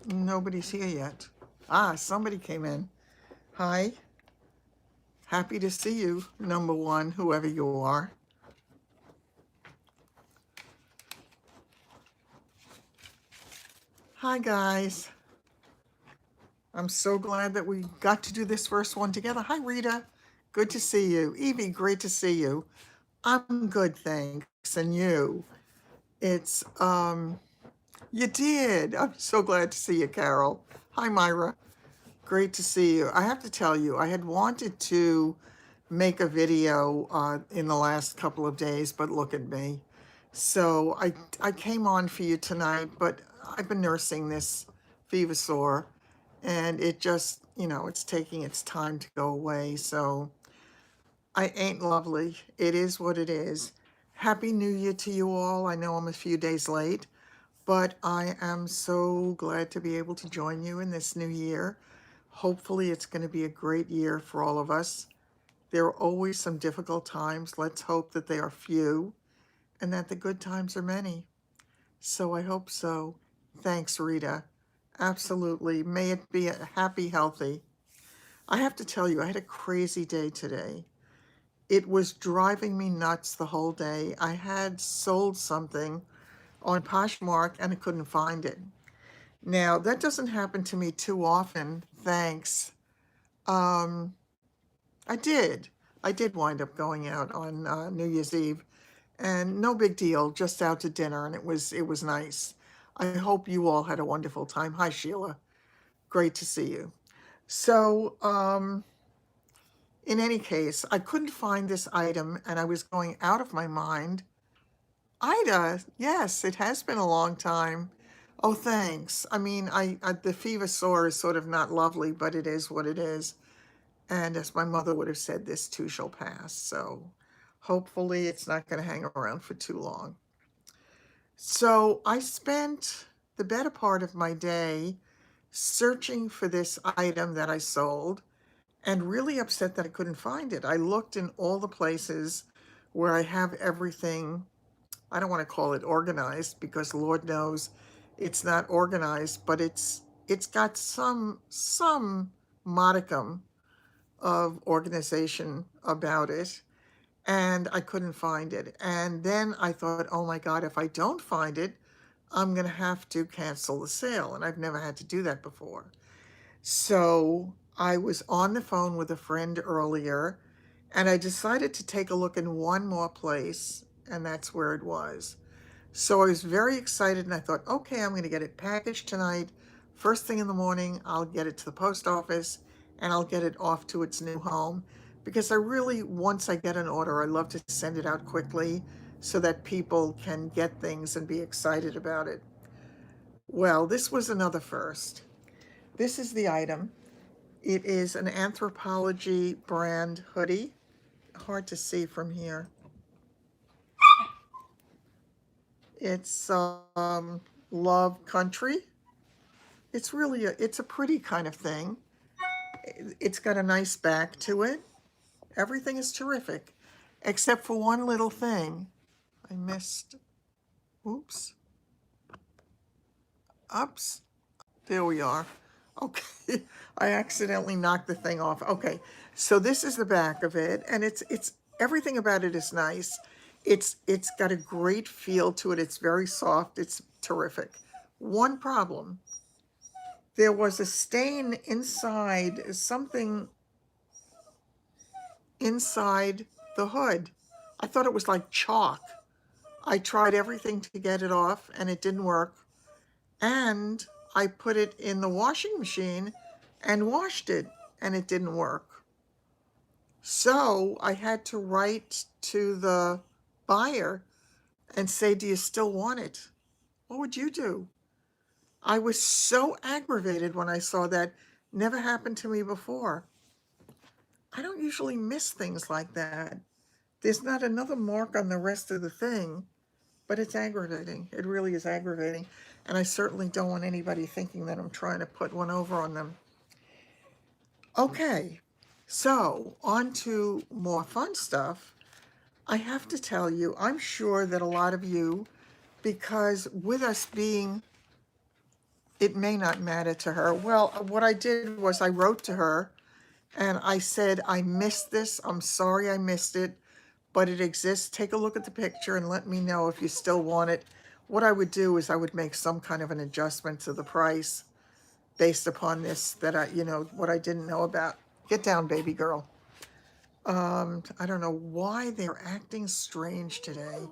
Nobody's here yet. Ah, somebody came in. Hi. Happy to see you, number one, whoever you are. Hi, guys. I'm so glad that we got to do this first one together. Hi, Rita. Good to see you. Evie, great to see you. I'm good, thanks. And you? It's, you did. I'm so glad to see you, Carol. Hi, Myra. Great to see you. I have to tell you, I had wanted to make a video in the last couple of days, but look at me. So I came on for you tonight, but I've been nursing this fever sore, and it just, it's taking its time to go away. So I ain't lovely. It is what it is. Happy New Year to you all. I know I'm a few days late, but I am so glad to be able to join you in this new year. Hopefully, it's going to be a great year for all of us. There are always some difficult times. Let's hope that they are few and that the good times are many. So I hope so. Thanks, Rita. Absolutely. May it be a happy, healthy. I have to tell you, I had a crazy day today. It was driving me nuts the whole day. I had sold something on Poshmark and I couldn't find it. Now, that doesn't happen to me too often, thanks. Um, I did. I did wind up going out on New Year's Eve, and no big deal, just out to dinner, and it was nice. I hope you all had a wonderful time. Hi, Sheila. Great to see you. So, in any case, I couldn't find this item, and I was going out of my mind. Ida, yes, it has been a long time. Oh, thanks. I mean, I the fever sore is sort of not lovely, but it is what it is. And as my mother would have said, this too shall pass. So hopefully it's not going to hang around for too long. So I spent the better part of my day searching for this item that I sold and really upset that I couldn't find it. I looked in all the places where I have everything. I don't want to call it organized because Lord knows it's not organized, but it's got some modicum of organization about it, and I couldn't find it. And then I thought, oh my God, if I don't find it, I'm going to have to cancel the sale. And I've never had to do that before. So I was on the phone with a friend earlier, and I decided to take a look in one more place, and that's where it was. So I was very excited, and I thought, okay, I'm going to get it packaged tonight. First thing in the morning, I'll get it to the post office and I'll get it off to its new home. Because I really, once I get an order, I love to send it out quickly so that people can get things and be excited about it. Well, this was another first. This is the item. It is an Anthropology brand hoodie. Hard to see from here. It's Love Country. It's a pretty kind of thing. It's got a nice back to it. Everything is terrific, except for one little thing. I missed. Oops. Ups. There we are. Okay. I accidentally knocked the thing off. Okay. So this is the back of it, and it's everything about it is nice. It's got a great feel to it. It's very soft. It's terrific. One problem. There was a stain inside, something inside the hood. I thought it was like chalk. I tried everything to get it off and it didn't work. And I put it in the washing machine and washed it and it didn't work. So I had to write to the buyer and say, do you still want it? What would you do? I was so aggravated when I saw that. Never happened to me before. I don't usually miss things like that. There's not another mark on the rest of the thing, but it's aggravating. It really is aggravating. And I certainly don't want anybody thinking that I'm trying to put one over on them. Okay, so on to more fun stuff. I have to tell you, I'm sure that a lot of you, because with us being it may not matter to her. Well, what I did was I wrote to her and I said, I missed this. I'm sorry I missed it, but it exists. Take a look at the picture and let me know if you still want it. What I would do is I would make some kind of an adjustment to the price based upon this that what I didn't know about. Get down, baby girl. I don't know why they're acting strange today.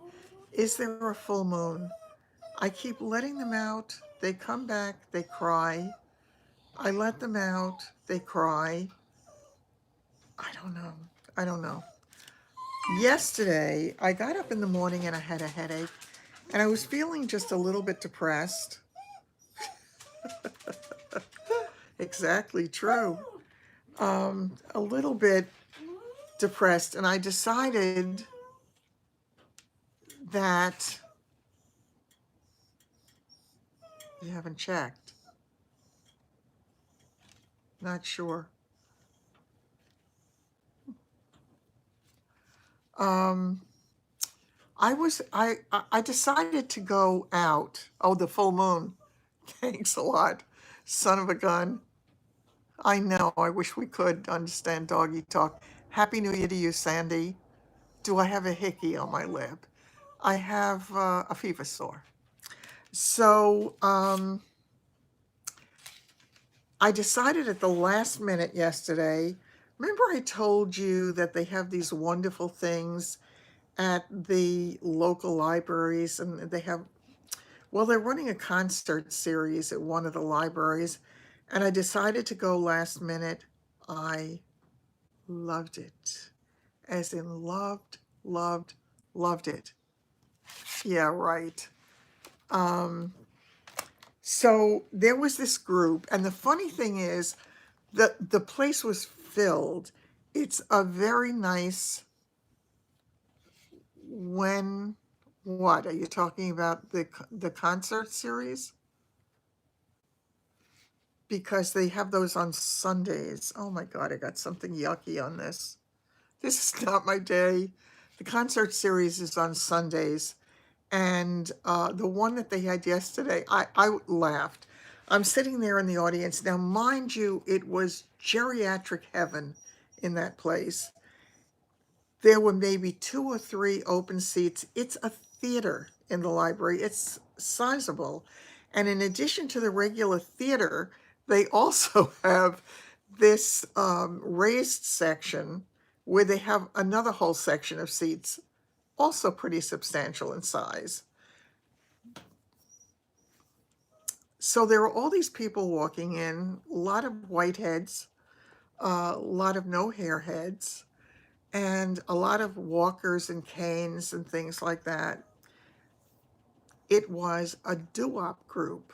Is there a full moon? I keep letting them out. They come back, they cry. I let them out, they cry. I don't know. I don't know. Yesterday, I got up in the morning and I had a headache, and I was feeling just a little bit depressed. Exactly true. A little bit depressed, and I decided that you haven't checked. Not sure. Um, I decided to go out. Oh, the full moon. Thanks a lot, son of a gun. I know. I wish we could understand doggy talk. Happy New Year to you, Sandy. Do I have a hickey on my lip? I have a fever sore. So I decided at the last minute yesterday. Remember, I told you that they have these wonderful things at the local libraries, and they have, well, they're running a concert series at one of the libraries, and I decided to go last minute. I loved it. As in loved, loved, loved it. Yeah, right. So there was this group, and the funny thing is that the place was filled. It's a very nice, when, what, are you talking about the concert series? Because they have those on Sundays. Oh my God, I got something yucky on this. This is not my day. The concert series is on Sundays. And the one that they had yesterday, I laughed. I'm sitting there in the audience. Now, mind you, it was geriatric heaven in that place. There were maybe 2 or 3 open seats. It's a theater in the library. It's sizable. And in addition to the regular theater, they also have this raised section where they have another whole section of seats, also pretty substantial in size. So there were all these people walking in, a lot of whiteheads, a lot of no hair heads, and a lot of walkers and canes and things like that. It was a doo-wop group.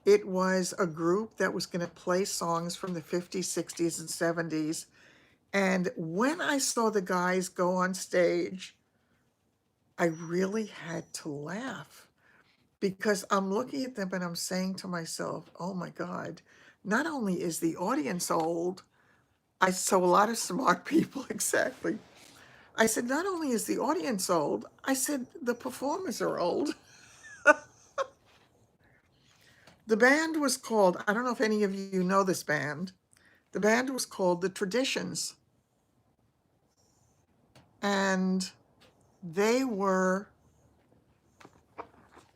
It was a group that was going to play songs from the 50s, 60s, and 70s. And when I saw the guys go on stage, I really had to laugh because I'm looking at them and I'm saying to myself, oh my God, not only is the audience old, I saw a lot of smart people, exactly. I said, not only is the audience old, I said, the performers are old. The band was called, I don't know if any of you know this band, the band was called The Traditions. And they were,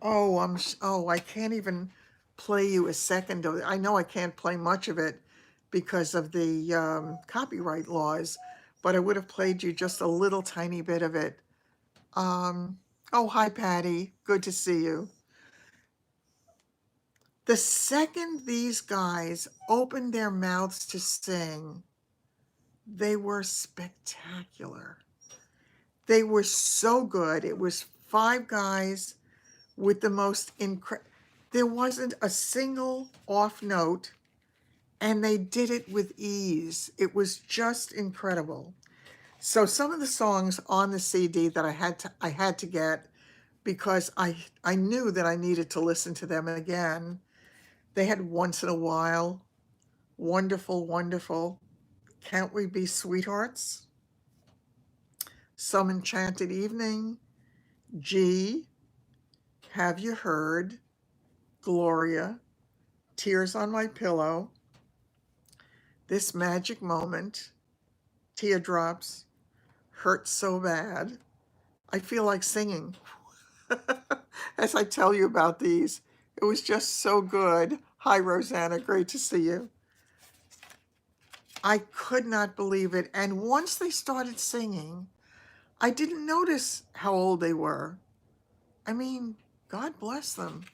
I can't even play you a second of it. I know I can't play much of it because of the copyright laws, but I would have played you just a little tiny bit of it. Oh, hi, Patty. Good to see you. The second these guys opened their mouths to sing, they were spectacular. They were so good. It was 5 guys with the most incredible, there wasn't a single off note, and they did it with ease. It was just incredible. So some of the songs on the CD that I had to get because I knew that I needed to listen to them again. They had Once in a While, Wonderful, Wonderful, Can't We Be Sweethearts, Some Enchanted Evening, G, Have You Heard, Gloria, Tears on My Pillow, This Magic Moment, Teardrops, Hurt So Bad. I feel like singing as I tell you about these. It was just so good. Hi, Rosanna. Great to see you. I could not believe it. And once they started singing, I didn't notice how old they were. I mean, God bless them.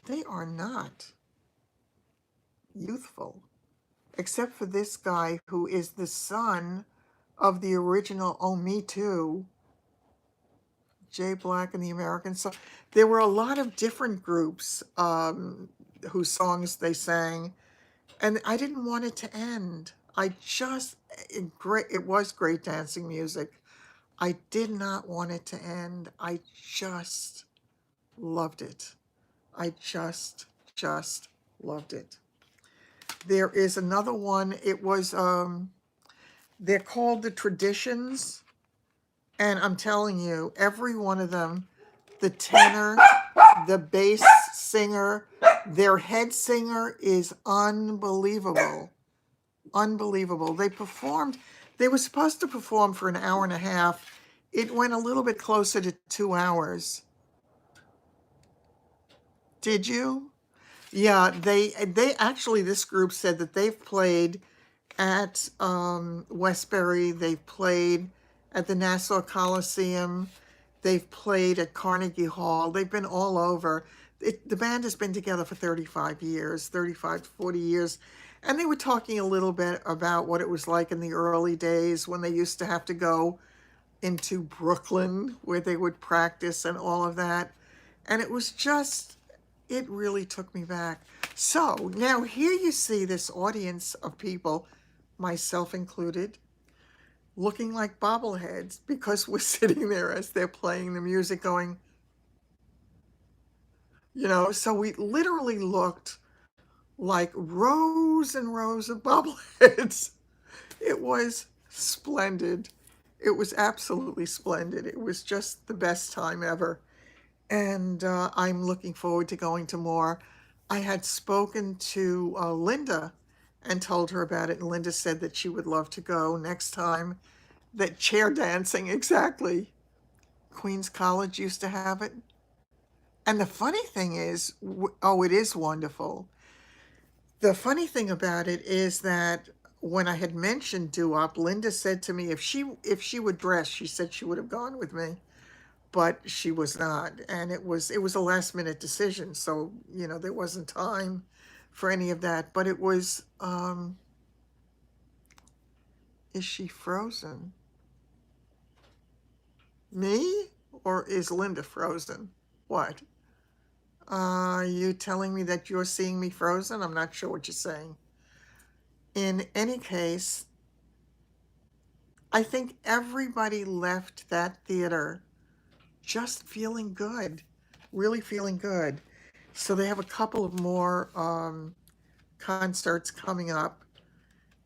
They are not youthful, except for this guy who is the son of the original Oh Me Too, Jay Black and the Americans. So there were a lot of different groups whose songs they sang, and I didn't want it to end. It was great dancing music. I did not want it to end. I just loved it. I just loved it. There is another one. They're called the Traditions, and I'm telling you, every one of them, the tenor, the bass singer, their head singer is unbelievable. Unbelievable. They were supposed to perform for an hour and a half. It went a little bit closer to 2 hours. Did you? Yeah, they actually, this group said that they've played at Westbury, they've played at the Nassau Coliseum, they've played at Carnegie Hall, they've been all over. The band has been together for 35 years, 35 to 40 years. And they were talking a little bit about what it was like in the early days when they used to have to go into Brooklyn where they would practice and all of that. And it really took me back. So now here you see this audience of people, myself included, looking like bobbleheads because we're sitting there as they're playing the music going, so we literally looked like rows and rows of bobbleheads. It was splendid. It was absolutely splendid. It was just the best time ever. And I'm looking forward to going to more. I had spoken to Linda and told her about it, and Linda said that she would love to go next time. That chair dancing, exactly. Queens College used to have it. And the funny thing is, it is wonderful. The funny thing about it is that when I had mentioned doo-wop, Linda said to me if she would dress, she said she would have gone with me, but she was not, and it was a last minute decision, so there wasn't time for any of that. But it was is she frozen? Me? Or is Linda frozen? What? Are you telling me that you're seeing me frozen? I'm not sure what you're saying. In any case, I think everybody left that theater just feeling good, really feeling good. So they have a couple of more concerts coming up.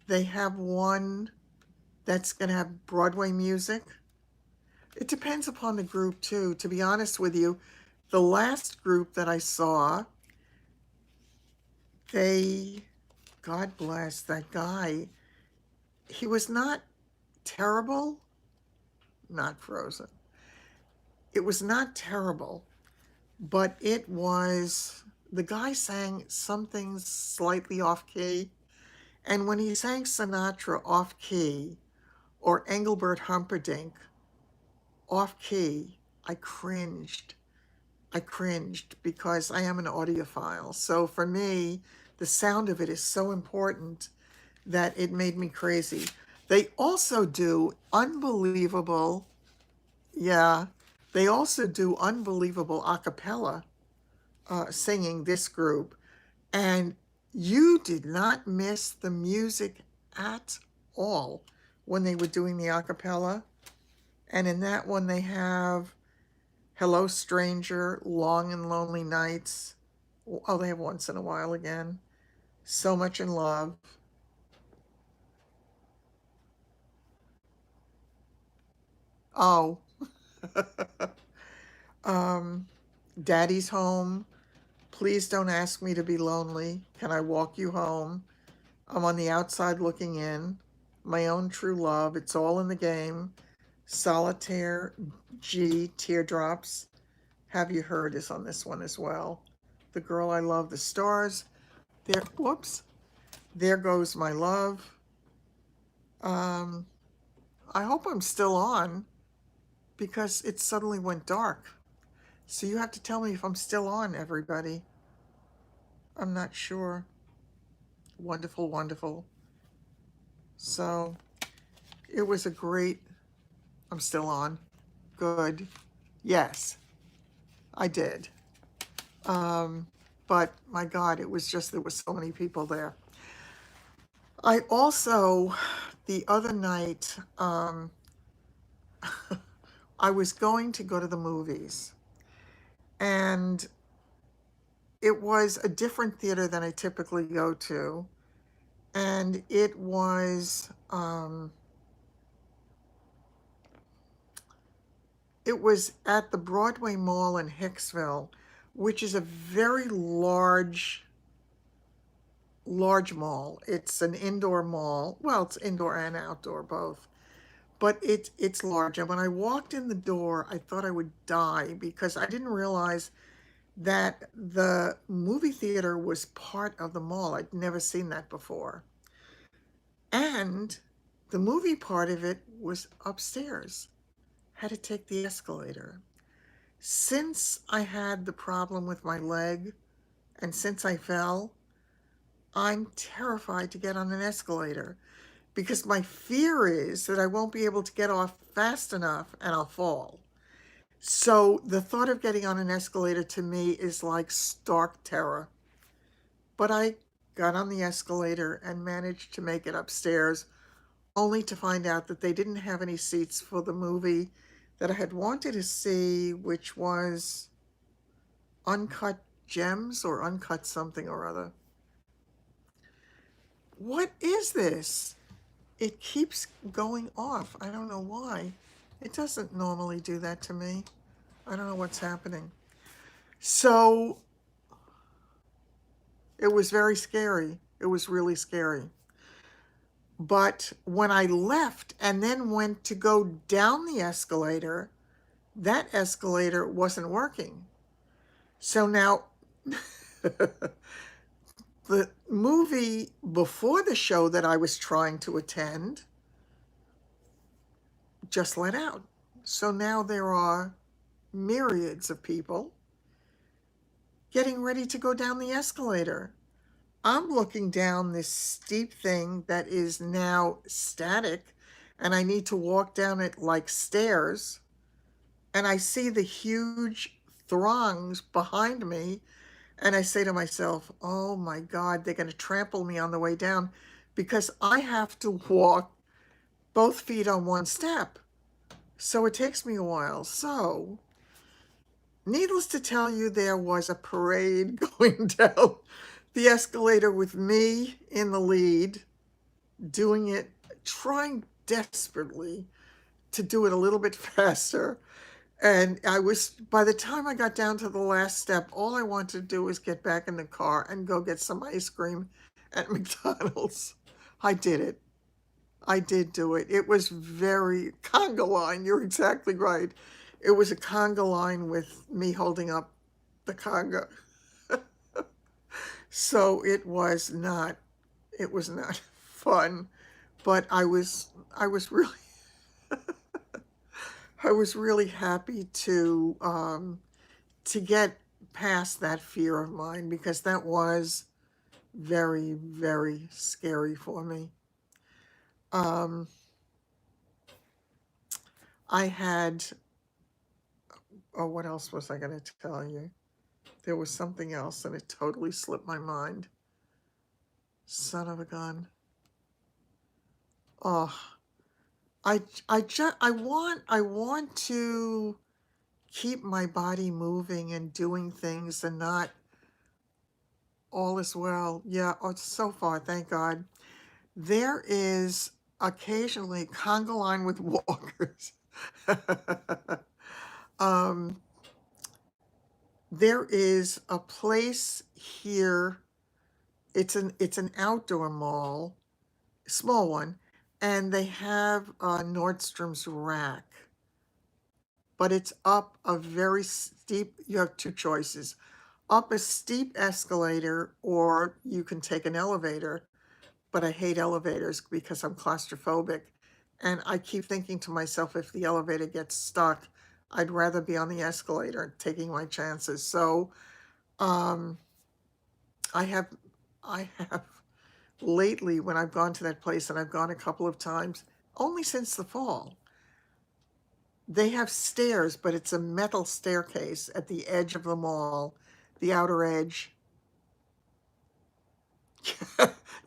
They have one that's going to have Broadway music. It depends upon the group, too. To be honest with you, the last group that I saw, God bless that guy, he was not terrible, not frozen. It was not terrible, but the guy sang something slightly off key. And when he sang Sinatra off key or Engelbert Humperdinck off key, I cringed. I cringed because I am an audiophile. So for me, the sound of it is so important that it made me crazy. They also do unbelievable, yeah, they also do unbelievable a cappella singing, this group. And you did not miss the music at all when they were doing the a cappella. And in that one, they have Hello Stranger, Long and Lonely Nights. Oh, they have Once in a While again. So Much in Love. Oh, Daddy's Home, Please don't ask me to be lonely. Can I walk you home? I'm on the outside looking in. My own true love. It's all in the game. Solitaire, G, Teardrops. Have You Heard is on this one as well. The Girl I Love, The Stars. There, whoops. There Goes My Love. Um, I hope I'm still on because it suddenly went dark. So you have to tell me if I'm still on, everybody. I'm not sure. Wonderful, wonderful. So it was a great, I'm still on. Good. Yes, I did. Um, but my God, it was just, there were so many people there. I also, the other night, I was going to go to the movies, and it was a different theater than I typically go to. And it was at the Broadway Mall in Hicksville, which is a very large mall. It's an indoor mall. Well, it's indoor and outdoor both. But it's large. And when I walked in the door, I thought I would die because I didn't realize that the movie theater was part of the mall. I'd never seen that before. And the movie part of it was upstairs. Had to take the escalator. Since I had the problem with my leg and since I fell, I'm terrified to get on an escalator because my fear is that I won't be able to get off fast enough and I'll fall. So the thought of getting on an escalator to me is like stark terror. But I got on the escalator and managed to make it upstairs, only to find out that they didn't have any seats for the movie that I had wanted to see, which was Uncut Gems or Uncut something or other. What is this? It keeps going off. I don't know why. It doesn't normally do that to me. I don't know what's happening. So it was very scary. It was really scary. But when I left and then went to go down the escalator, that escalator wasn't working. So now the movie before the show that I was trying to attend just let out. So now there are myriads of people getting ready to go down the escalator. I'm looking down this steep thing that is now static, and I need to walk down it like stairs. And I see the huge throngs behind me, and I say to myself, oh my God, they're going to trample me on the way down because I have to walk both feet on one step. So it takes me a while. So, needless to tell you, there was a parade going down the escalator with me in the lead, doing it, trying desperately to do it a little bit faster. And by the time I got down to the last step, all I wanted to do was get back in the car and go get some ice cream at McDonald's. I did it. I did do it. It was very conga line. You're exactly right. It was a conga line with me holding up the conga. So it was not fun, but I was really I was really happy to get past that fear of mine because that was very, very scary for me. Um, I had, oh, what else was I going to tell you? There was something else and it totally slipped my mind. Son of a gun. Oh, I want to keep my body moving and doing things and not all is well. Yeah, oh, so far, thank God. There is occasionally conga line with walkers. um, There is a place here. It's an outdoor mall, small one, and they have Nordstrom's rack, but it's up a very steep. You have two choices: up a steep escalator, or you can take an elevator. But I hate elevators because I'm claustrophobic. And I keep thinking to myself, if the elevator gets stuck, I'd rather be on the escalator, taking my chances. So um, I have, I have lately, when I've gone to that place, and I've gone a couple of times, only since the fall, they have stairs, but it's a metal staircase at the edge of the mall, the outer edge.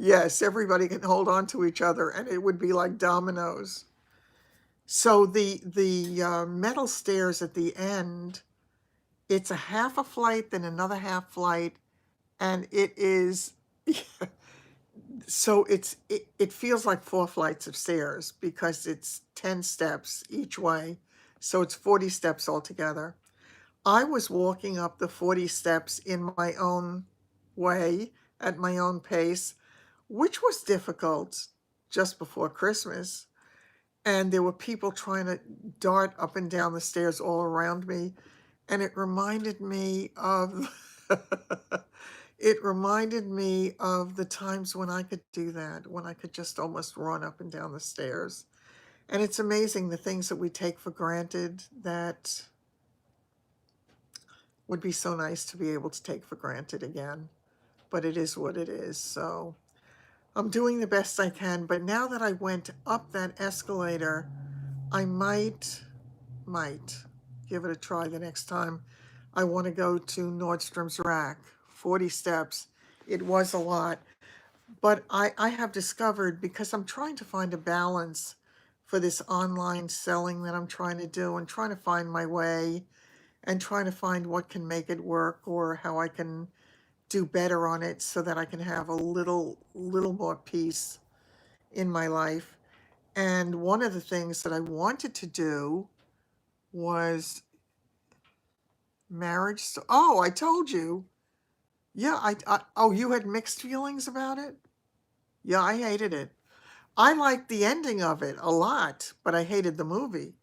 Yes, everybody can hold on to each other, and it would be like dominoes. So the metal stairs at the end, it's a half a flight, then another half flight, and it is so it feels like four flights of stairs because it's 10 steps each way. So it's 40 steps altogether. I was walking up the 40 steps in my own way, at my own pace, which was difficult just before Christmas. And there were people trying to dart up and down the stairs all around me, and it reminded me of it reminded me of the times when I could do that, when I could just almost run up and down the stairs. And it's amazing the things that we take for granted that would be so nice to be able to take for granted again. But it is what it is. So I'm doing the best I can. But now that I went up that escalator, I might give it a try the next time I want to go to Nordstrom's rack. 40 steps. It was a lot. But I have discovered, because I'm trying to find a balance for this online selling that I'm trying to do, and trying to find my way, and trying to find what can make it work, or how I can do better on it so that I can have a little more peace in my life. And one of the things that I wanted to do was marriage. Oh, I told you. Yeah, oh, you had mixed feelings about it? Yeah, I hated it. I liked the ending of it a lot, but I hated the movie.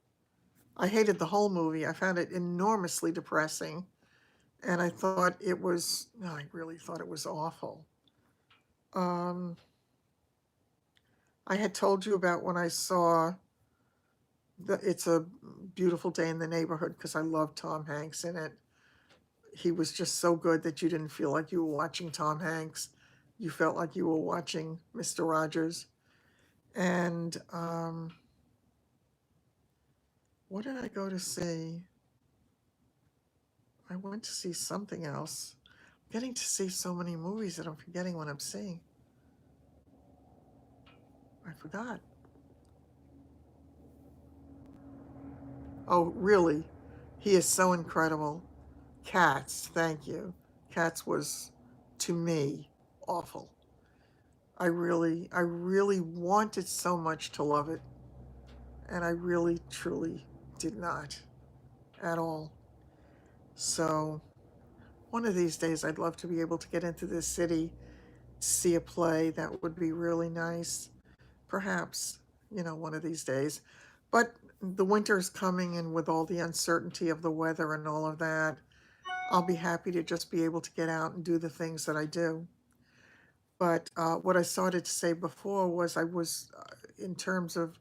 I hated the whole movie. I found it enormously depressing, and I thought it was, no, I really thought it was awful. Um, I had told you about when I saw It's a Beautiful Day in the Neighborhood, because I love Tom Hanks in it. He was just so good that you didn't feel like you were watching Tom Hanks. You felt like you were watching Mr. Rogers. And what did I go to see? I went to see something else. I'm getting to see so many movies that I'm forgetting what I'm seeing. I forgot. Oh, really? He is so incredible. Cats, thank you. Cats was, to me, awful. I really wanted so much to love it, and I really, truly did not at all. So, one of these days, I'd love to be able to get into this city, see a play. That would be really nice. Perhaps, one of these days. But the winter's coming, and with all the uncertainty of the weather and all of that, I'll be happy to just be able to get out and do the things that I do. But what I started to say before was, in terms of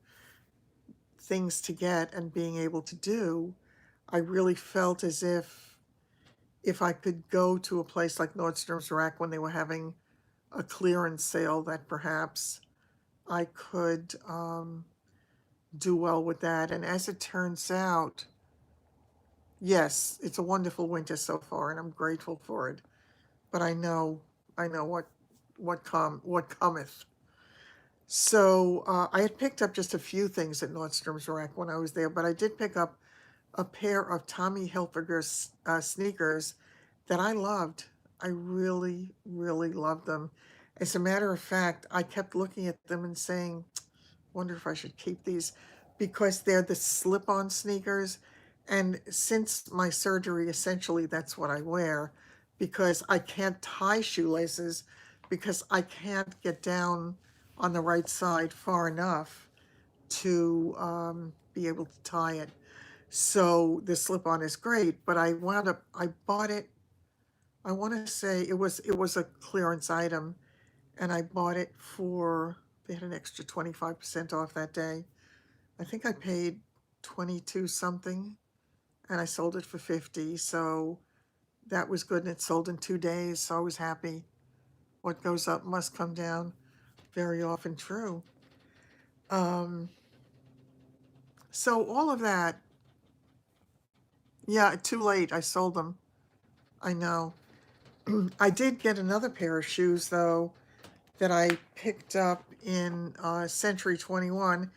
things to get and being able to do, I really felt as if I could go to a place like Nordstrom's Rack when they were having a clearance sale, that perhaps I could do well with that. And as it turns out, yes, it's a wonderful winter so far, and I'm grateful for it. But I know what cometh. So I had picked up just a few things at Nordstrom's Rack when I was there, but I did pick up a pair of Tommy Hilfiger sneakers that I loved. I really, really loved them. As a matter of fact, I kept looking at them and saying, wonder if I should keep these, because they're the slip-on sneakers, And since my surgery, essentially that's what I wear, because I can't tie shoelaces because I can't get down on the right side far enough to be able to tie it. So the slip-on is great, but I bought it. I want to say it was a clearance item, and I bought it for, they had an extra 25% off that day. I think I paid 22 something, and I sold it for 50. So that was good, and it sold in 2 days. So I was happy. What goes up must come down. Very often true. Um, so all of that, yeah, too late. I sold them. I know. I did get another pair of shoes though that I picked up in Century 21,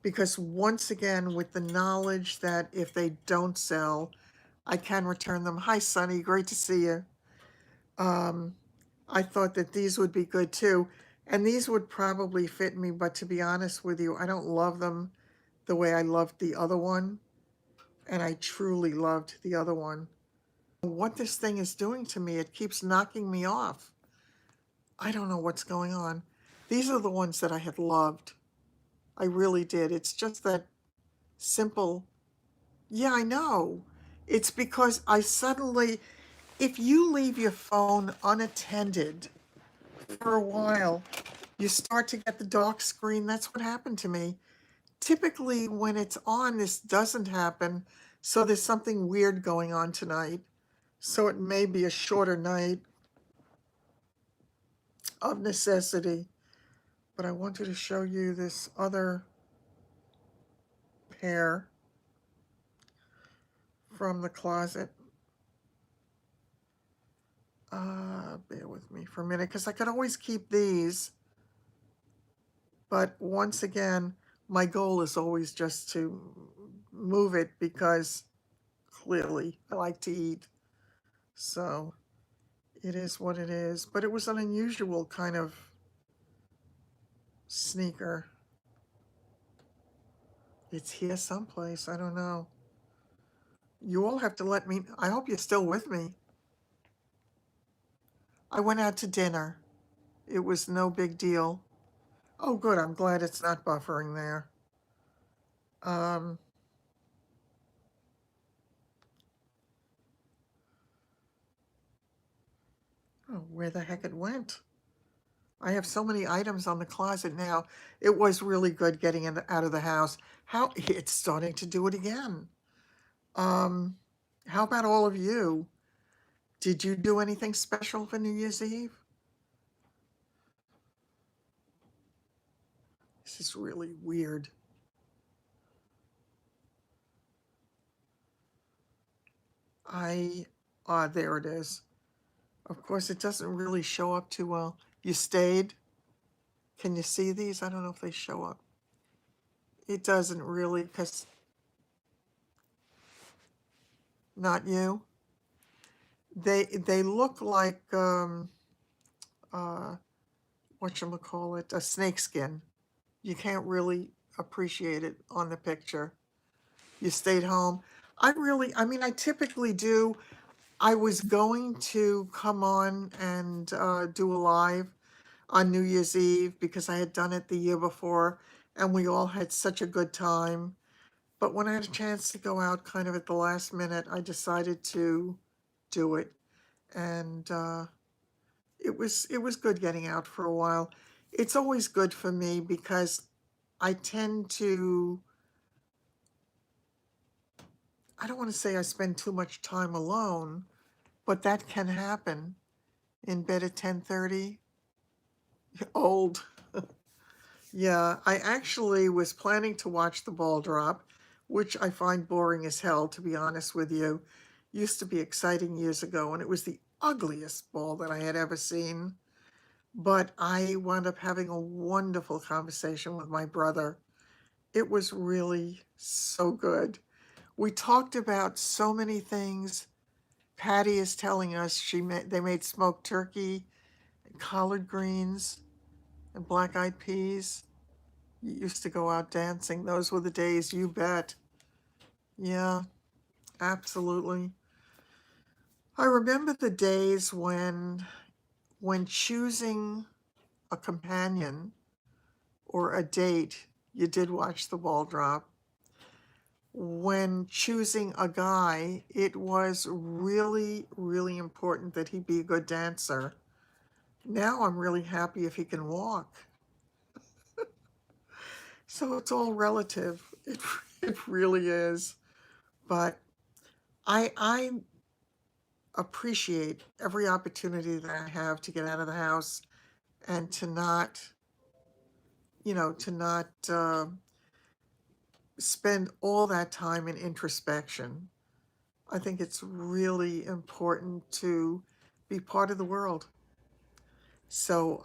because once again, with the knowledge that if they don't sell, I can return them. Hi, Sunny. Great to see you. Um, I thought that these would be good too. And these would probably fit me, but to be honest with you, I don't love them the way I loved the other one. And I truly loved the other one. What this thing is doing to me, it keeps knocking me off. I don't know what's going on. These are the ones that I had loved. I really did. It's just that simple. Yeah, I know. It's because I suddenly, if you leave your phone unattended for a while, you start to get the dark screen. That's what happened to me. Typically, when it's on, this doesn't happen. So there's something weird going on tonight. So it may be a shorter night of necessity. But I wanted to show you this other pair from the closet. Bear with me for a minute, because I could always keep these. But once again, my goal is always just to move it, because clearly I like to eat. So it is what it is. But it was an unusual kind of sneaker. It's here someplace. I don't know. You all have to let me. I hope you're still with me. I went out to dinner. It was no big deal. Oh, good. I'm glad it's not buffering there. Um, oh, where the heck it went? I have so many items on the closet now. It was really good getting out of the house. How it's starting to do it again. Um, how about all of you? Did you do anything special for New Year's Eve? This is really weird. I, there it is. Of course, it doesn't really show up too well. You stayed? Can you see these? I don't know if they show up. It doesn't really, because not you. They look like uh whatchamacallit, a snakeskin. You can't really appreciate it on the picture. You stayed home. I mean, I typically do. I was going to come on and do a live on New Year's Eve because I had done it the year before, and we all had such a good time. But when I had a chance to go out kind of at the last minute, I decided to do it. And it was good getting out for a while. It's always good for me because I tend to, I don't want to say I spend too much time alone, but that can happen. In bed at 10:30. Old. Yeah, I actually was planning to watch the ball drop, which I find boring as hell, to be honest with you. Used to be exciting years ago, and it was the ugliest ball that I had ever seen. But I wound up having a wonderful conversation with my brother. It was really so good. We talked about so many things. Patty is telling us they made smoked turkey, and collard greens, and black-eyed peas. You used to go out dancing. Those were the days, you bet. Yeah. Absolutely. I remember the days when choosing a companion or a date, you did watch the ball drop. When choosing a guy, it was really, really important that he be a good dancer. Now I'm really happy if he can walk. So it's all relative. It really is. But I appreciate every opportunity that I have to get out of the house and to not, to not spend all that time in introspection. I think it's really important to be part of the world. So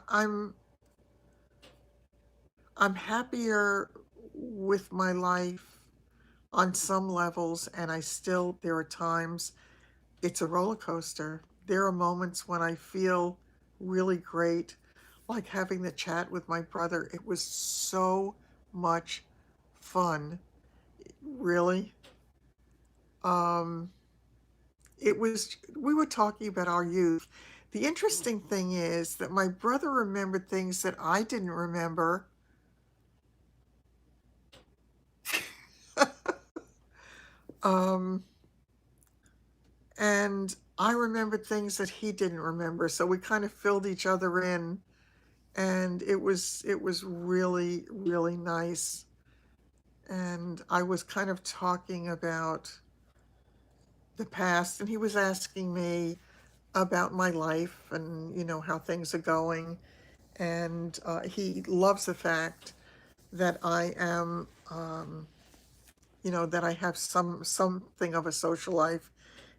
I'm happier with my life on some levels, and there are times it's a roller coaster. There are moments when I feel really great, like having the chat with my brother. It was so much fun, really. Um, we were talking about our youth. The interesting thing is that my brother remembered things that I didn't remember. Um, and I remembered things that he didn't remember. So we kind of filled each other in, and it was really, really nice. And I was kind of talking about the past, and he was asking me about my life and how things are going. And he loves the fact that I am, that I have something of a social life.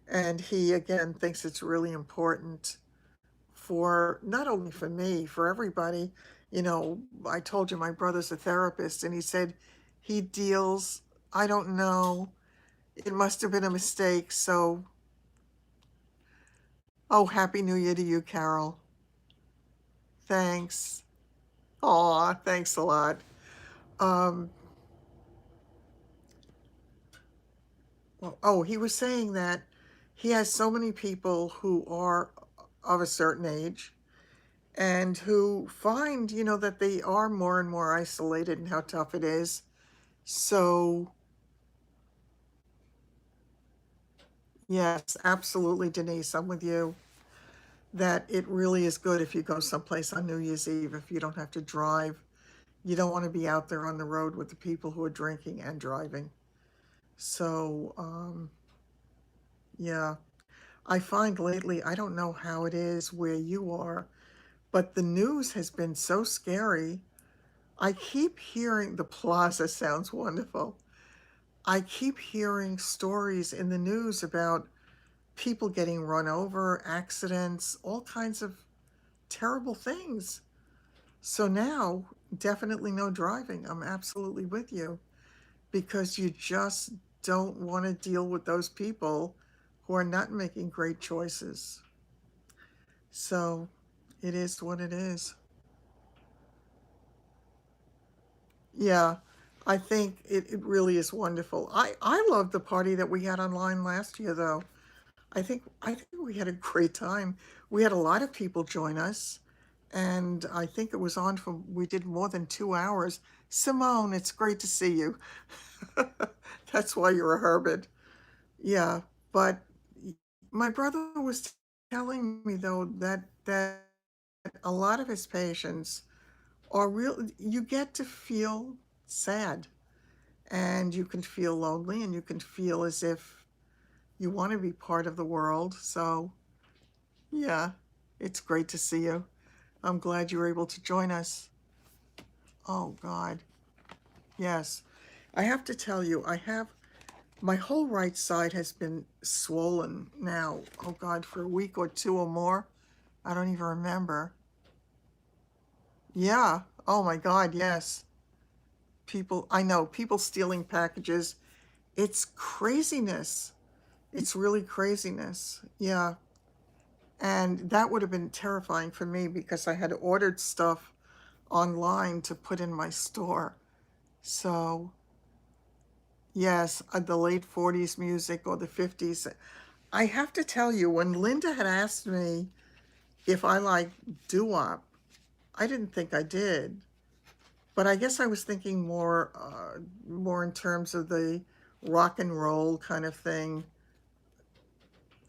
And he again thinks it's really important for not only for me, for everybody. I told you my brother's a therapist, and he said he deals, I don't know, it must have been a mistake. So, oh, Happy New Year to you, Carol. Thanks. Aw, thanks a lot. Um, oh, he was saying that he has so many people who are of a certain age and who find, that they are more and more isolated and how tough it is. So, yes, absolutely, Denise, I'm with you. That it really is good if you go someplace on New Year's Eve, if you don't have to drive. You don't want to be out there on the road with the people who are drinking and driving. So, yeah. I find lately, I don't know how it is where you are, but the news has been so scary. I keep hearing the plaza sounds wonderful. I keep hearing stories in the news about people getting run over, accidents, all kinds of terrible things. So now, definitely no driving. I'm absolutely with you because you just don't want to deal with those people who are not making great choices. So it is what it is. Yeah, I think it really is wonderful. I love the party that we had online last year, though. I think we had a great time. We had a lot of people join us, and I think it was on for we did more than 2 hours. Simone, it's great to see you. That's why you're a hermit. Yeah, but my brother was telling me though that a lot of his patients are real. You get to feel sad, and you can feel lonely, and you can feel as if you want to be part of the world. So yeah, it's great to see you. I'm glad you were able to join us. Oh, God. Yes. I have to tell you, my whole right side has been swollen now. Oh, God, for a week or two or more. I don't even remember. Yeah. Oh, my God, yes. I know, people stealing packages. It's craziness. It's really craziness. Yeah. And that would have been terrifying for me because I had ordered stuff online to put in my store. So, Yes, the late 40s music or the 50s. I have to tell you, when Linda had asked me if I like doo-wop, I didn't think I did. But I guess I was thinking more in terms of the rock and roll kind of thing,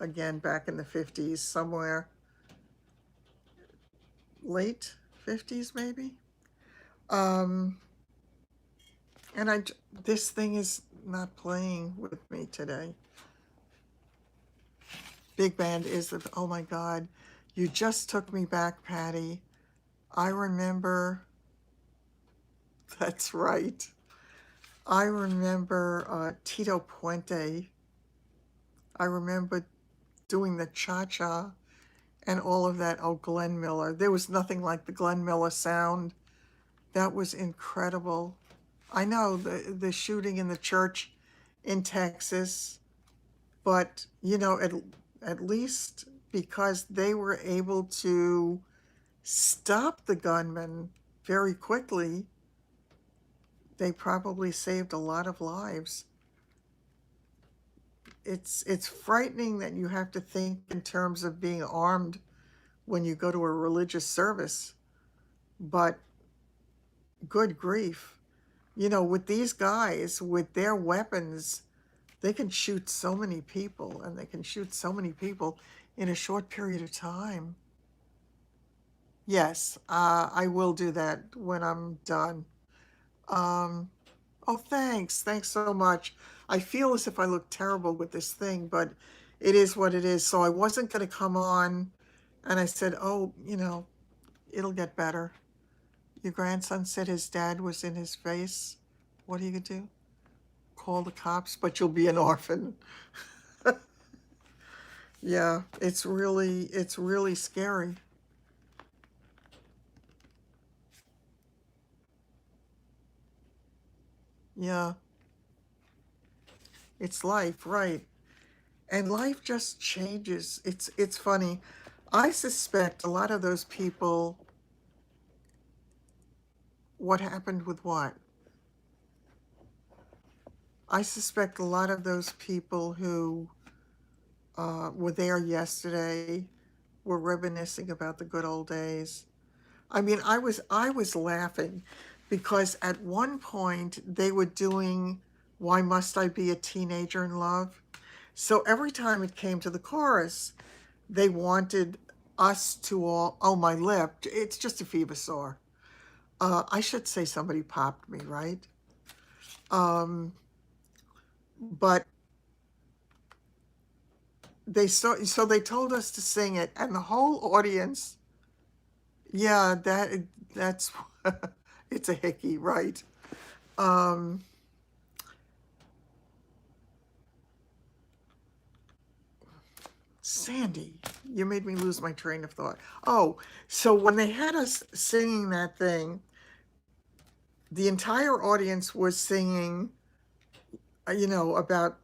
again, back in the 50s, somewhere late 50s maybe. Um, and this thing is not playing with me today. Big band is oh my God, you just took me back, Patty. I remember, that's right. I remember Tito Puente. I remember doing the cha-cha and all of that. Oh, Glenn Miller. There was nothing like the Glenn Miller sound. That was incredible. I know the shooting in the church in Texas, but at least because they were able to stop the gunman very quickly, they probably saved a lot of lives. It's frightening that you have to think in terms of being armed when you go to a religious service, but good grief. With these guys, with their weapons, they can shoot so many people, and they can shoot so many people in a short period of time. Yes, I will do that when I'm done. Um, oh, thanks. Thanks so much. I feel as if I look terrible with this thing, but it is what it is. So I wasn't going to come on, and I said, oh, it'll get better. Your grandson said his dad was in his face. What are you going to do? Call the cops, but you'll be an orphan. Yeah, it's really scary. Yeah, it's life, right? And life just changes. It's funny. I suspect a lot of those people, what happened with what? I suspect a lot of those people who were there yesterday were reminiscing about the good old days. I mean, I was laughing because at one point they were doing "Why Must I Be a Teenager in Love?" So every time it came to the chorus, they wanted us to all, oh, my lip, it's just a fever sore. I should say somebody popped me, right? Um, but so they told us to sing it, and the whole audience, yeah, that's it's a hickey, right? Um, Sandy, you made me lose my train of thought. Oh, so when they had us singing that thing, the entire audience was singing, about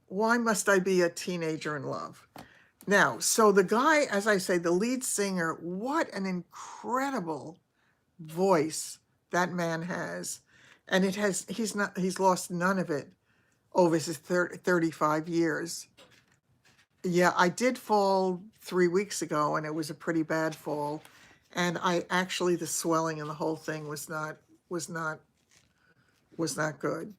why must I be a teenager in love? Now, so the guy, as I say, the lead singer, what an incredible voice that man has. And he's lost none of it over his 35 years. Yeah, I did fall 3 weeks ago, and it was a pretty bad fall. And I actually, the swelling and the whole thing was not was not good.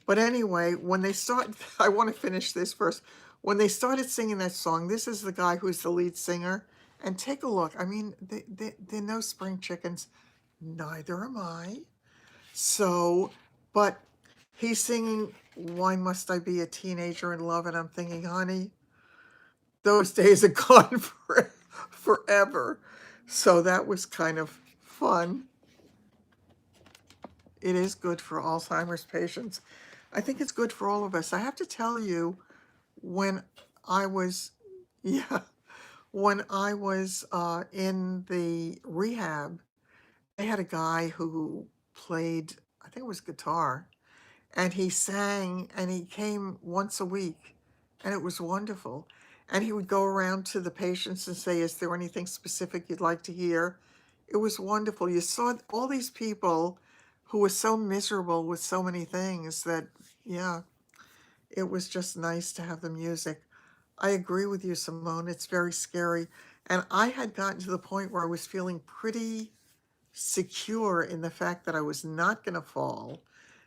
But anyway, when they start, I want to finish this first. When they started singing that song, this is the guy who's the lead singer. And take a look. I mean, they're no spring chickens. Neither am I. So, but he's singing, "Why Must I Be a Teenager in Love?" And I'm thinking, honey, those days are gone forever. So that was kind of fun. It is good for Alzheimer's patients. I think it's good for all of us. I have to tell you, when I was, yeah, when I was in the rehab, they had a guy who played, I think it was guitar, and he sang, and he came once a week, and it was wonderful. And he would go around to the patients and say, is there anything specific you'd like to hear? It was wonderful. You saw all these people who was so miserable with so many things that, yeah, it was just nice to have the music. I agree with you, Simone. It's very scary. And I had gotten to the point where I was feeling pretty secure in the fact that I was not going to fall.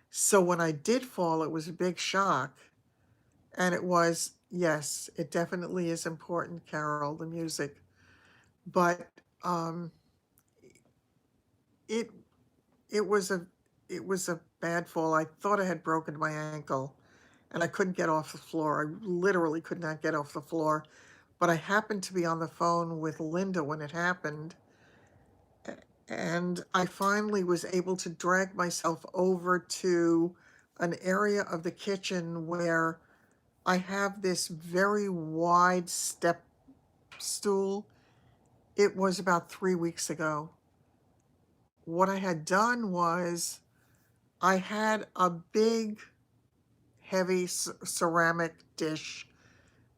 So when I did fall, it was a big shock. And it was, yes, it definitely is important, Carol, the music. But um, it it was a it was a bad fall. I thought I had broken my ankle and I couldn't get off the floor. I literally could not get off the floor. But I happened to be on the phone with Linda when it happened, and I finally was able to drag myself over to an area of the kitchen where I have this very wide step stool. It was about 3 weeks ago. What I had done was I had a big, heavy ceramic dish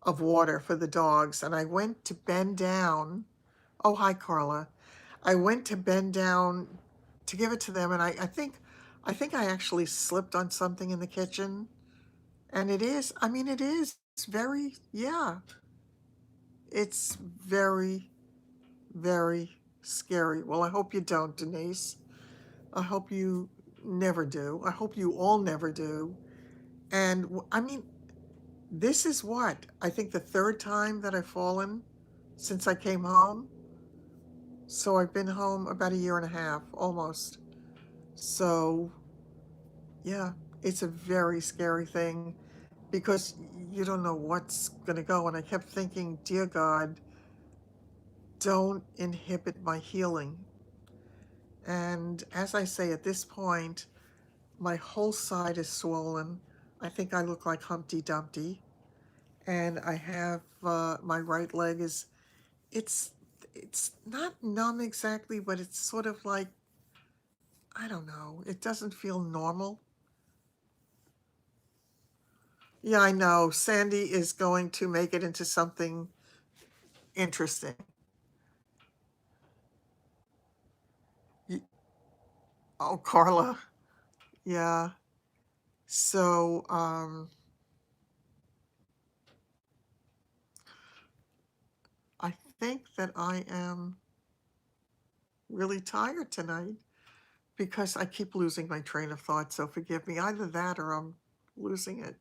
of water for the dogs, and I went to bend down. Oh, hi, Carla. I went to bend down to give it to them, and I think I actually slipped on something in the kitchen, and it is. I mean, it is. It's very, yeah. It's very, very scary. Well, I hope you don't, Denise. I hope you never do. I hope you all never do. And I mean, this is what I think the third time that I've fallen since I came home. So I've been home about a year and a half, almost. So, yeah, it's a very scary thing because you don't know what's going to go. And I kept thinking, dear God, don't inhibit my healing. And as I say, at this point, my whole side is swollen. I think I look like Humpty Dumpty. And I have my right leg is, it's, it's not numb exactly, but it's sort of like, I don't know, it doesn't feel normal. Yeah, I know. Sandy is going to make it into something interesting. Oh, Carla. Yeah. So, I think that I am really tired tonight because I keep losing my train of thought. So forgive me. Either that or I'm losing it.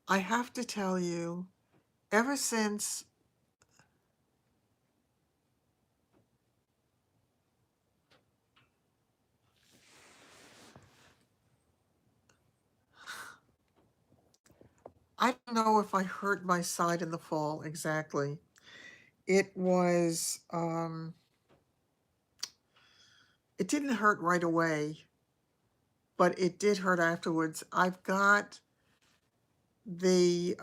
I have to tell you, ever since I don't know if I hurt my side in the fall exactly. It was, it didn't hurt right away, but it did hurt afterwards. The,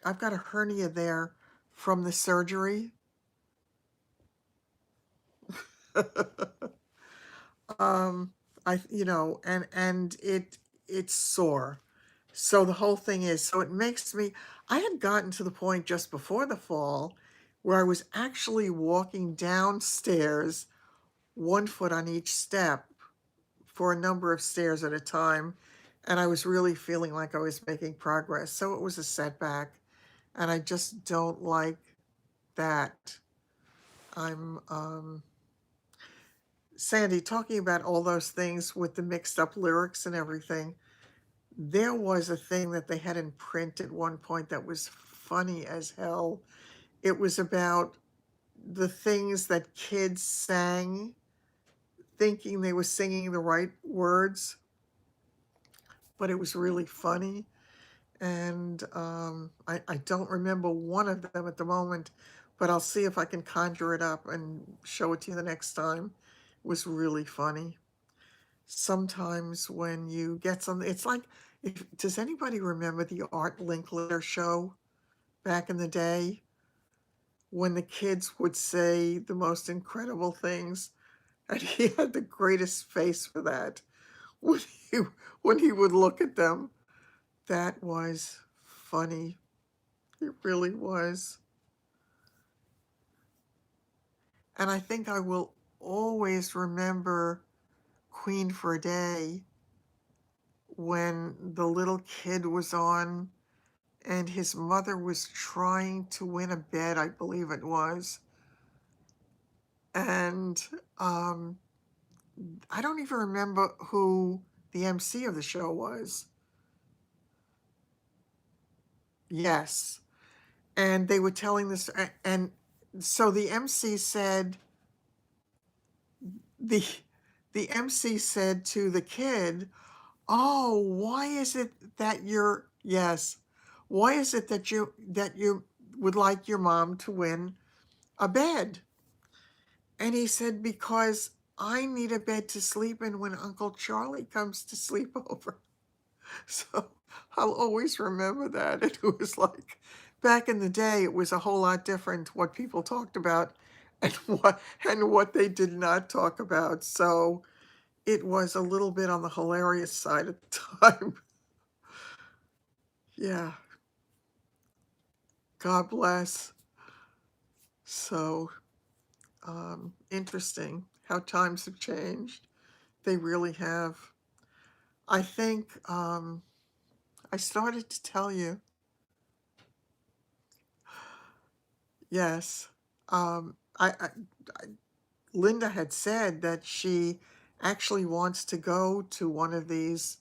I've got a hernia there from the surgery. um, and it's sore. So the whole thing is, so it makes me, I had gotten to the point just before the fall where I was actually walking downstairs, one foot on each step for a number of stairs at a time. And I was really feeling like I was making progress. So it was a setback. And I just don't like that. I'm, Sandy, talking about all those things with the mixed up lyrics and everything. There was a thing that they had in print at one point that was funny as hell. It was about the things that kids sang, thinking they were singing the right words, but it was really funny. And I don't remember one of them at the moment, but I'll see if I can conjure it up and show it to you the next time. It was really funny. Sometimes when you get something, it's like, does anybody remember the Art Linkletter show back in the day when the kids would say the most incredible things? And he had the greatest face for that when he, when he would look at them. That was funny. It really was. And I think I will always remember Queen for a Day when the little kid was on and his mother was trying to win a bet, I believe it was. And I don't even remember who the MC of the show was. Yes. And they were telling this, and so the MC said, the the MC said to the kid, "Oh, why is it that you're yes? Why is it that you would like your mom to win a bed?" And he said, "Because I need a bed to sleep in when Uncle Charlie comes to sleep over." So I'll always remember that. It was like back in the day, it was a whole lot different what people talked about and what they did not talk about. So it was a little bit on the hilarious side at the time. Yeah, God bless. So interesting how times have changed. They really have. I think I started to tell you, yes. I Linda had said that she actually wants to go to one of these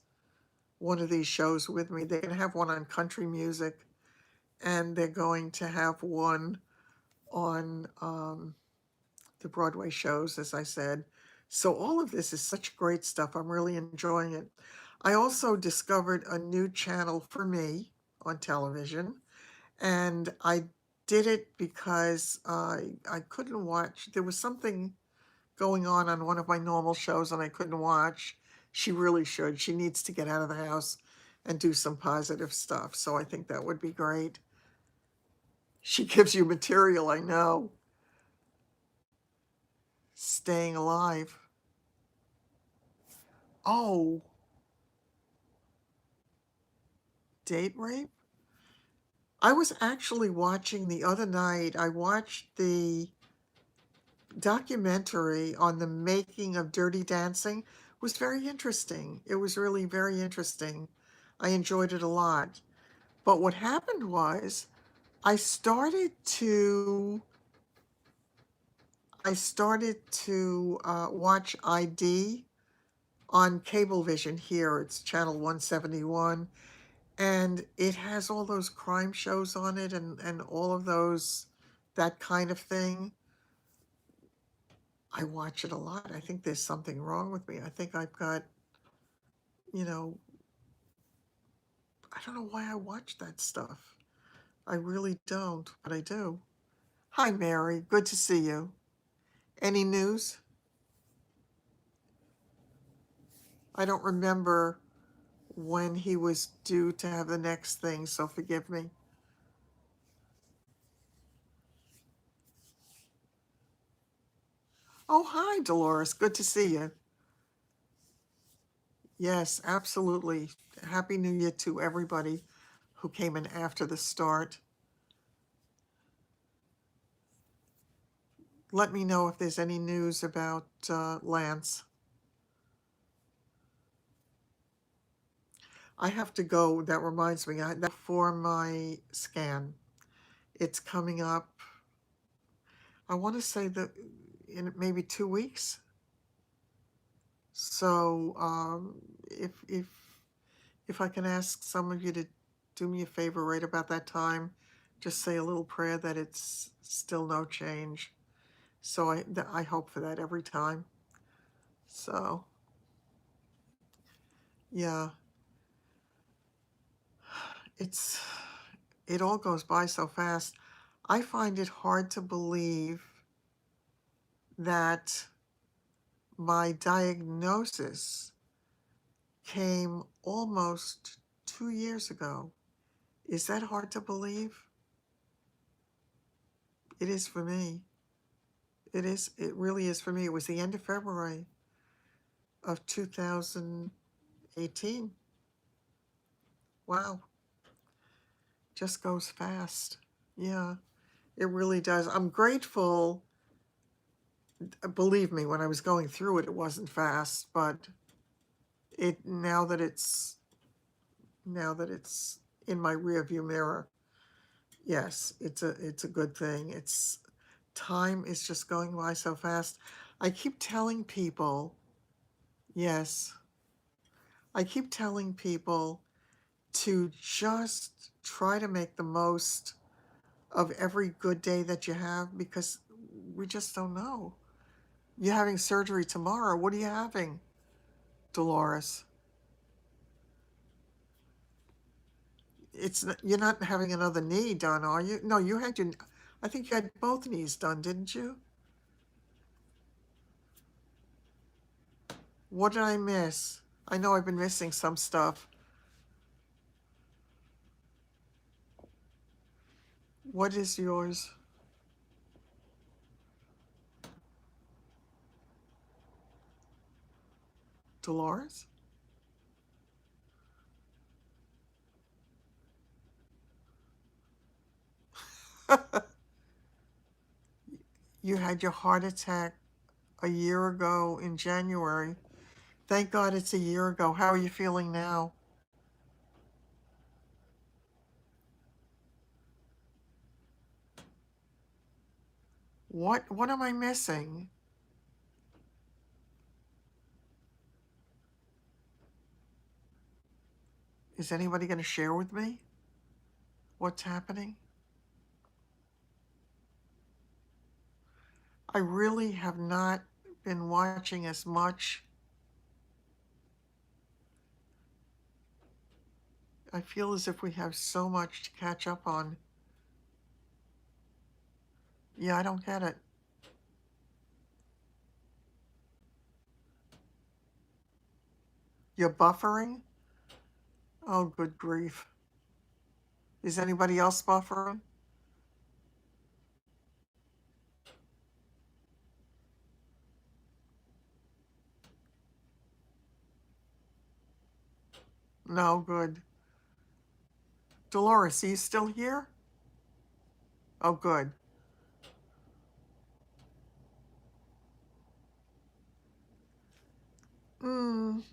shows with me. They're going to have one on country music, and they're going to have one on the Broadway shows, as I said. So all of this is such great stuff. I'm really enjoying it. I also discovered a new channel for me on television, and I did it because I couldn't watch. There was something going on one of my normal shows, and I couldn't watch. She really should. She needs to get out of the house and do some positive stuff. So I think that would be great. She gives you material, I know. Staying alive. Oh, date rape? I was actually watching the other night, I watched the documentary on the making of Dirty Dancing. It was very interesting. It was really very interesting. I enjoyed it a lot. But what happened was I started to watch ID on Cablevision here. It's channel 171, and it has all those crime shows on it and all of those that kind of thing. I watch it a lot. I think there's something wrong with me. I think I've got, you know, I don't know why I watch that stuff. I really don't, but I do. Hi, Mary. Good to see you. Any news? I don't remember when he was due to have the next thing, so forgive me. Oh, hi, Dolores. Good to see you. Yes, absolutely. Happy New Year to everybody who came in after the start. Let me know if there's any news about Lance. I have to go. That reminds me, that for my scan. It's coming up. I want to say that in maybe 2 weeks. So if I can ask some of you to do me a favor right about that time, just say a little prayer that it's still no change. So I hope for that every time. So yeah, it's it all goes by so fast. I find it hard to believe that my diagnosis came almost 2 years ago. Is that hard to believe? It is for me. It is. It really is for me. It was the end of February of 2018. Wow. Just goes fast. Yeah, it really does. I'm grateful believe me, when I was going through it, it wasn't fast, but it now that it's in my rearview mirror, yes, it's a good thing. It's time is just going by so fast. I keep telling people, yes, I keep telling people to just try to make the most of every good day that you have because we just don't know. You're having surgery tomorrow. What are you having, Dolores? You're not having another knee done, are you? No, you had your. I think you had both knees done, didn't you? What did I miss? I know I've been missing some stuff. What is yours, Dolores? You had your heart attack a year ago in January. Thank God it's a year ago. How are you feeling now? What am I missing? Is anybody going to share with me what's happening? I really have not been watching as much. I feel as if we have so much to catch up on. Yeah, I don't get it. You're buffering? Oh, good grief. Is anybody else buffering? No, good. Dolores, are you still here? Oh, good.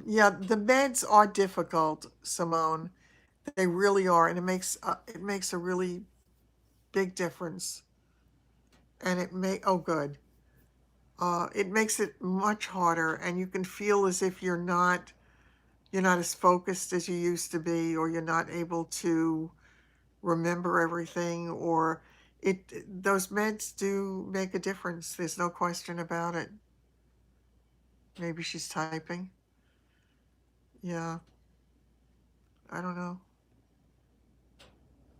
Yeah, the meds are difficult, Simone. They really are, and it makes a really big difference. And oh, good. It makes it much harder, and you can feel as if you're not as focused as you used to be, or you're not able to remember everything, or those meds do make a difference. There's no question about it. Maybe she's typing. Yeah, I don't know.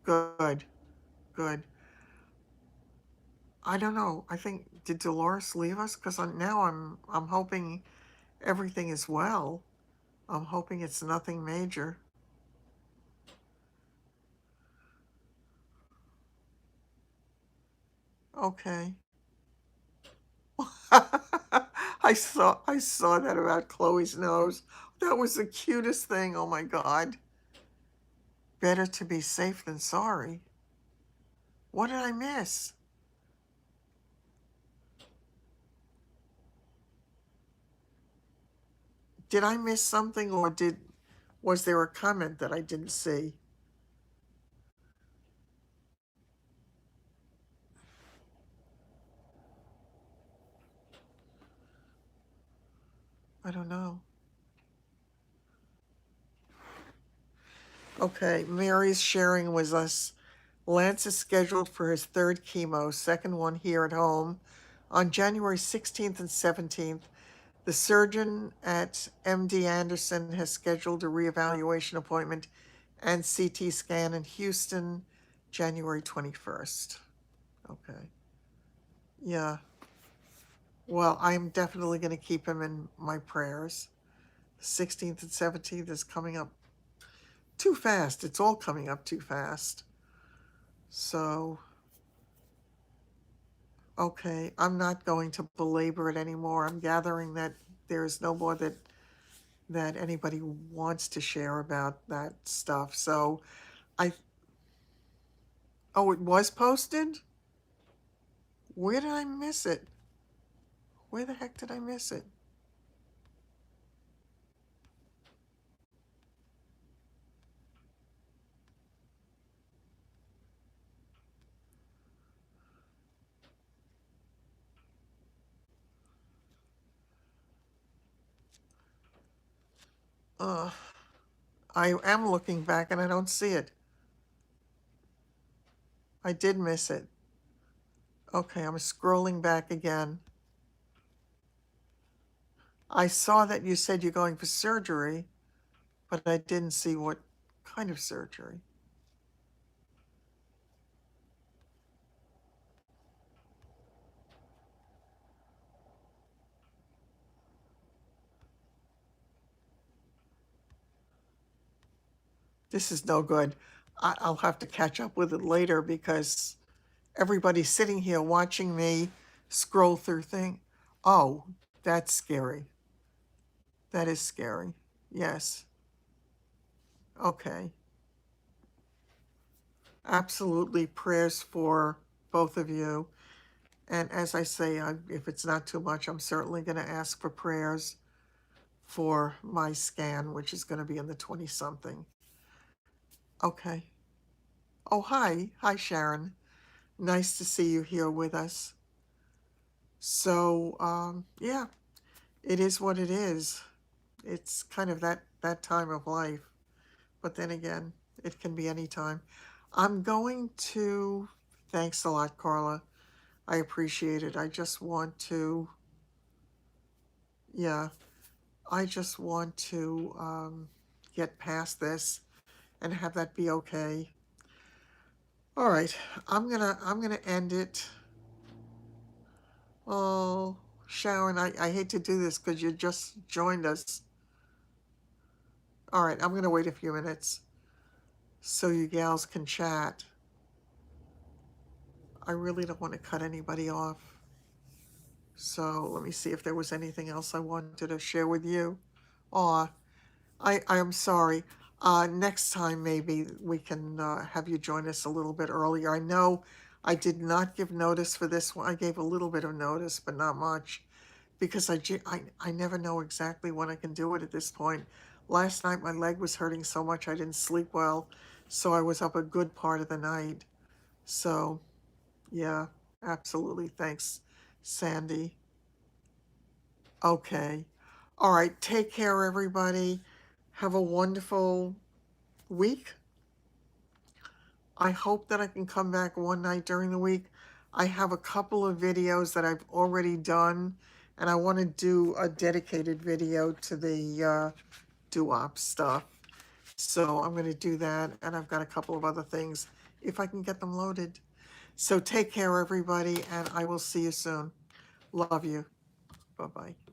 Good, good. I don't know. I think did Dolores leave us? Because now I'm hoping everything is well. I'm hoping it's nothing major. Okay. I saw that about Chloe's nose. That was the cutest thing. Oh my God. Better to be safe than sorry. What did I miss? Did I miss something, or was there a comment that I didn't see? I don't know. Okay, Mary's sharing with us. Lance is scheduled for his third chemo, second one here at home, on January 16th and 17th. The surgeon at MD Anderson has scheduled a reevaluation appointment and CT scan in Houston, January 21st. Okay. Yeah. Well, I'm definitely going to keep him in my prayers. 16th and 17th is coming up too fast. It's all coming up too fast. So, okay, I'm not going to belabor it anymore. I'm gathering that there is no more that anybody wants to share about that stuff. So, I oh, it was posted? Where did I miss it? Where the heck did I miss it? Uh, I am looking back and I don't see it. I did miss it. Okay, I'm scrolling back again. I saw that you said you're going for surgery, but I didn't see what kind of surgery. This is no good. I'll have to catch up with it later because everybody's sitting here watching me scroll through things. Oh, that's scary. That is scary. Yes. Okay. Absolutely. Prayers for both of you. And as I say, if it's not too much, I'm certainly going to ask for prayers for my scan, which is going to be in the 20 something. Okay. Oh, hi. Hi, Sharon. Nice to see you here with us. So, yeah, it is what it is. It's kind of that time of life. But then again, it can be any time. I'm going to, thanks a lot, Carla. I appreciate it. I just want to, yeah, I just want to get past this and have that be okay. All right, I'm gonna end it. Oh, Sharon, I hate to do this because you just joined us. All right, I'm gonna wait a few minutes so you gals can chat. I really don't want to cut anybody off. So let me see if there was anything else I wanted to share with you. Aw, I am sorry. Next time maybe we can have you join us a little bit earlier. I know I did not give notice for this one. I gave a little bit of notice, but not much, because I never know exactly when I can do it at this point. Last night my leg was hurting so much I didn't sleep well, so I was up a good part of the night. So, yeah, absolutely. Thanks, Sandy. Okay. All right. Take care, everybody. Have a wonderful week. I hope that I can come back one night during the week. I have a couple of videos that I've already done, and I want to do a dedicated video to the doo-wop stuff. So I'm going to do that, and I've got a couple of other things if I can get them loaded. So take care, everybody, and I will see you soon. Love you. Bye-bye.